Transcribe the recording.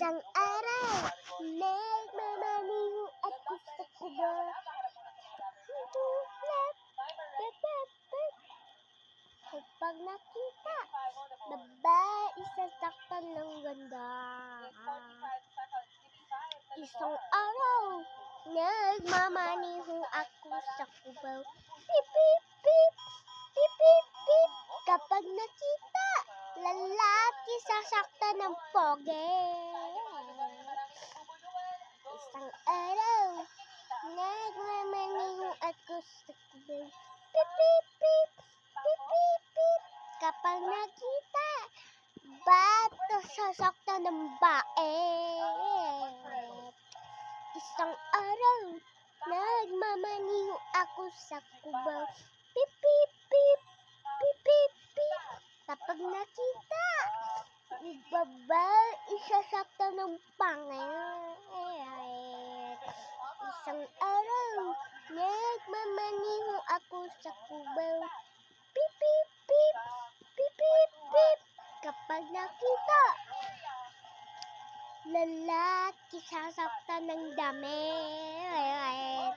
Isang araw, nagmamaliw ako sa kubo. Kapag nakita, babae sasaktan ng ganda. Isang araw, nagmamaniho ako sa kubo. Pip, pip, pip, pip, pip, pip. Kapag nakita, lalaki sasaktan ng pogi. Isang araw, nagmamaniho ako sa kubo. Pip, pip, pip, pip, pip, pip. Kapag nakita, bato sasaktan ng bae. Isang araw, nagmamaniho ako sa kubo. Pip, pip, pip, pip, pip, pip. Kapag nakita, babae sasaktan ng pangit. Isang araw, nagmamaniho ako sa kubo. Pip, pip, pip, pip, pip, pip. Kapag nakita, lalaki sasaktan ng damit.